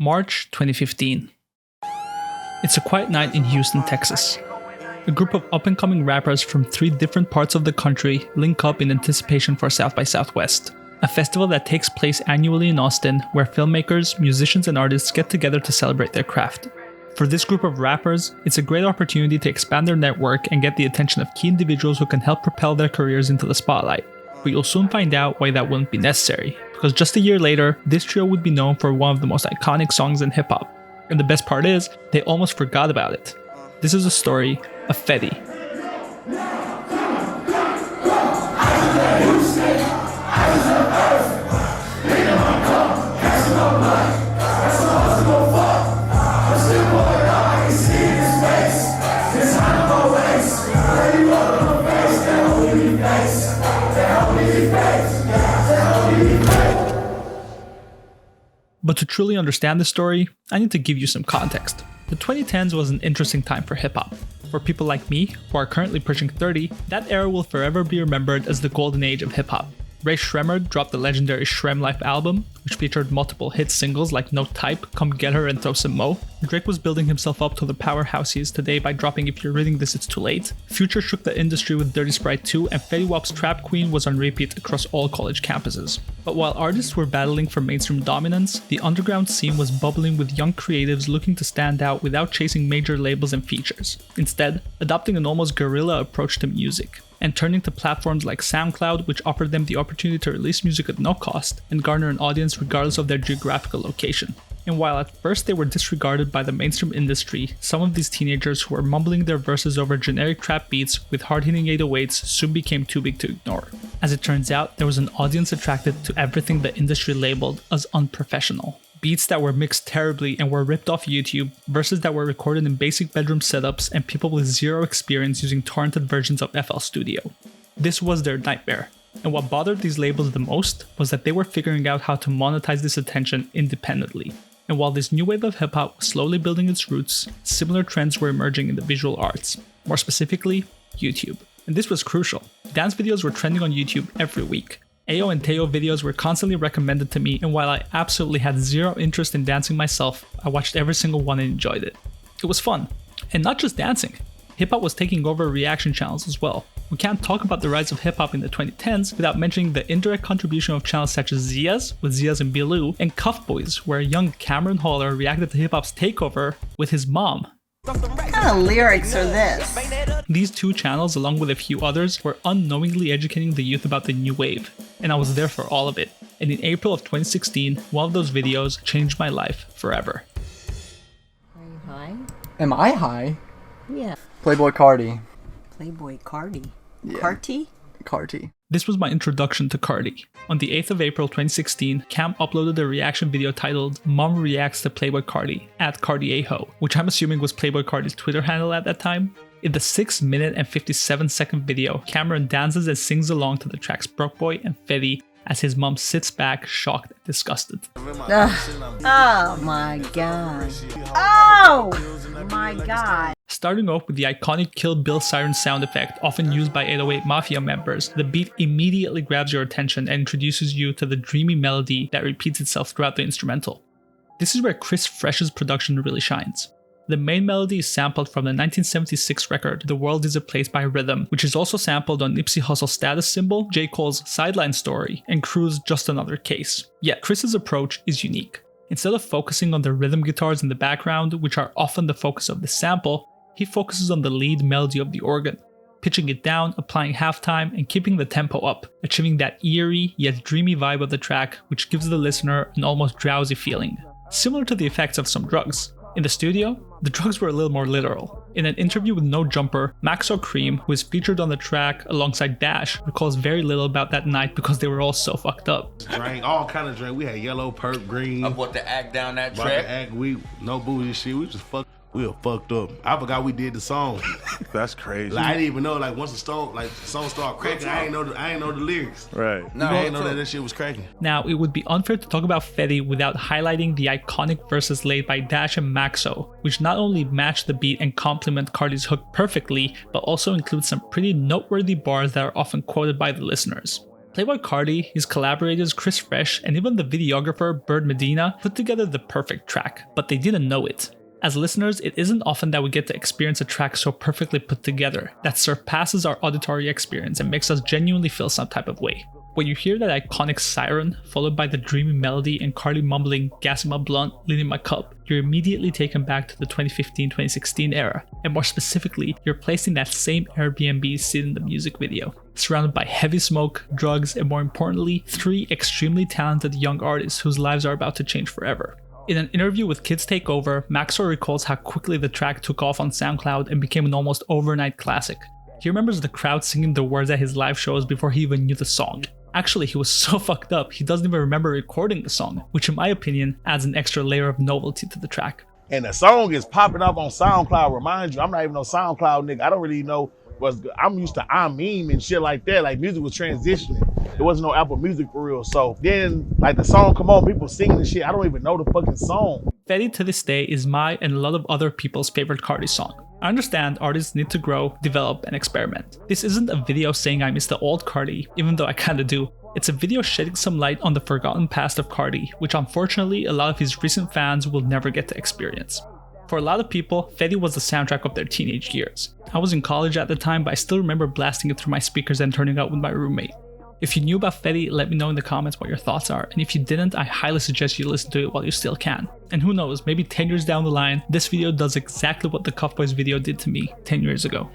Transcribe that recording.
March 2015. It's a quiet night in Houston, Texas. A group of up-and-coming rappers from 3 different parts of the country link up in anticipation for South by Southwest, a festival that takes place annually in Austin where filmmakers, musicians, and artists get together to celebrate their craft. For this group of rappers, it's a great opportunity to expand their network and get the attention of key individuals who can help propel their careers into the spotlight. But you'll soon find out why that wouldn't be necessary, because just a year later, this trio would be known for one of the most iconic songs in hip-hop. And the best part is, they almost forgot about it. This is a story of Fetti. But to truly understand the story, I need to give you some context. The 2010s was an interesting time for hip-hop. For people like me, who are currently pushing 30, that era will forever be remembered as the golden age of hip-hop. Ray Shremmer dropped the legendary Shrem Life album, which featured multiple hit singles like No Type, Come Get Her, and Throw Some Mo. Drake was building himself up to the powerhouse he is today by dropping If You're Reading This It's Too Late. Future shook the industry with Dirty Sprite 2, and Fetty Wap's Trap Queen was on repeat across all college campuses. But while artists were battling for mainstream dominance, the underground scene was bubbling with young creatives looking to stand out without chasing major labels and features. Instead, adopting an almost guerrilla approach to music, and turning to platforms like SoundCloud, which offered them the opportunity to release music at no cost and garner an audience regardless of their geographical location. And while at first they were disregarded by the mainstream industry, some of these teenagers who were mumbling their verses over generic trap beats with hard-hitting 808s soon became too big to ignore. As it turns out, there was an audience attracted to everything the industry labeled as unprofessional. Beats that were mixed terribly and were ripped off YouTube, verses that were recorded in basic bedroom setups, and people with zero experience using torrented versions of FL Studio. This was their nightmare. And what bothered these labels the most was that they were figuring out how to monetize this attention independently. And while this new wave of hip-hop was slowly building its roots, similar trends were emerging in the visual arts, more specifically, YouTube. And this was crucial. Dance videos were trending on YouTube every week. Ayo and Teo videos were constantly recommended to me, and while I absolutely had zero interest in dancing myself, I watched every single one and enjoyed it. It was fun. And not just dancing. Hip-hop was taking over reaction channels as well. We can't talk about the rise of hip-hop in the 2010s without mentioning the indirect contribution of channels such as Zia's, with Zia's and Bilou, and Cuff Boys, where young Cameron Haller reacted to hip-hop's takeover with his mom. What kind of lyrics are this? These 2 channels, along with a few others, were unknowingly educating the youth about the new wave, and I was there for all of it. And in April of 2016, one of those videos changed my life forever. Are you high? Am I high? Yeah. Playboi Carti. Playboi Carti. Yeah. Carti? Carti. This was my introduction to Carti. On the 8th of April 2016, Cam uploaded a reaction video titled Mom Reacts to Playboi Carti at CartiAho, which I'm assuming was Playboi Carti's Twitter handle at that time. In the 6-minute and 57-second video, Cameron dances and sings along to the tracks Broke Boy and Fetti as his mom sits back, shocked and disgusted. Oh my god. Oh my god. Starting off with the iconic Kill Bill siren sound effect often used by 808 Mafia members, the beat immediately grabs your attention and introduces you to the dreamy melody that repeats itself throughout the instrumental. This is where Chris Fresh's production really shines. The main melody is sampled from the 1976 record The World Is a Place by Rhythm, which is also sampled on Nipsey Hussle's Status Symbol, J. Cole's Sideline Story, and Crew's Just Another Case. Yet Chris's approach is unique. Instead of focusing on the rhythm guitars in the background, which are often the focus of the sample, he focuses on the lead melody of the organ, pitching it down, applying halftime, and keeping the tempo up, achieving that eerie yet dreamy vibe of the track, which gives the listener an almost drowsy feeling, similar to the effects of some drugs. In the studio, the drugs were a little more literal. In an interview with No Jumper, Maxo Kream, who is featured on the track alongside Dash, recalls very little about that night because they were all so fucked up. Drank all kind of drink. We had yellow, purple, green. I bought the act down that Bought track. the act. We no booty shit. We just fucked. We were fucked up. I forgot we did the song. That's crazy. Like I didn't even know. Like once the song started cracking, I ain't know the lyrics. Right. I ain't know that shit was cracking. Now, it would be unfair to talk about Fetti without highlighting the iconic verses laid by Dash and Maxo, which not only match the beat and complement Carti's hook perfectly, but also include some pretty noteworthy bars that are often quoted by the listeners. Playboi Carti, his collaborators Chris Fresh, and even the videographer Bird Medina put together the perfect track, but they didn't know it. As listeners, it isn't often that we get to experience a track so perfectly put together that surpasses our auditory experience and makes us genuinely feel some type of way. When you hear that iconic siren, followed by the dreamy melody and Carti mumbling, "Gassing my blunt, leaning my cup," you're immediately taken back to the 2015-2016 era, and more specifically, you're placed in that same Airbnb scene in the music video, surrounded by heavy smoke, drugs, and more importantly, 3 extremely talented young artists whose lives are about to change forever. In an interview with Kids Take Over, Maxo recalls how quickly the track took off on SoundCloud and became an almost overnight classic. He remembers the crowd singing the words at his live shows before he even knew the song. Actually, he was so fucked up, he doesn't even remember recording the song, which in my opinion adds an extra layer of novelty to the track. And the song is popping up on SoundCloud. Remind you, I'm not even no SoundCloud nigga. I don't really know what's good. I'm used to and shit like that. Like music was transitioning. There wasn't no Apple Music for real. So then like the song come on, people singing and shit. I don't even know the fucking song. Fetti to this day is my and a lot of other people's favorite Carti song. I understand artists need to grow, develop, and experiment. This isn't a video saying I miss the old Carti, even though I kinda do. It's a video shedding some light on the forgotten past of Carti, which unfortunately a lot of his recent fans will never get to experience. For a lot of people, Fetti was the soundtrack of their teenage years. I was in college at the time, but I still remember blasting it through my speakers and turning out with my roommate. If you knew about Fetti, let me know in the comments what your thoughts are, and if you didn't, I highly suggest you listen to it while you still can. And who knows, maybe 10 years down the line, this video does exactly what the Cuff Boys video did to me 10 years ago.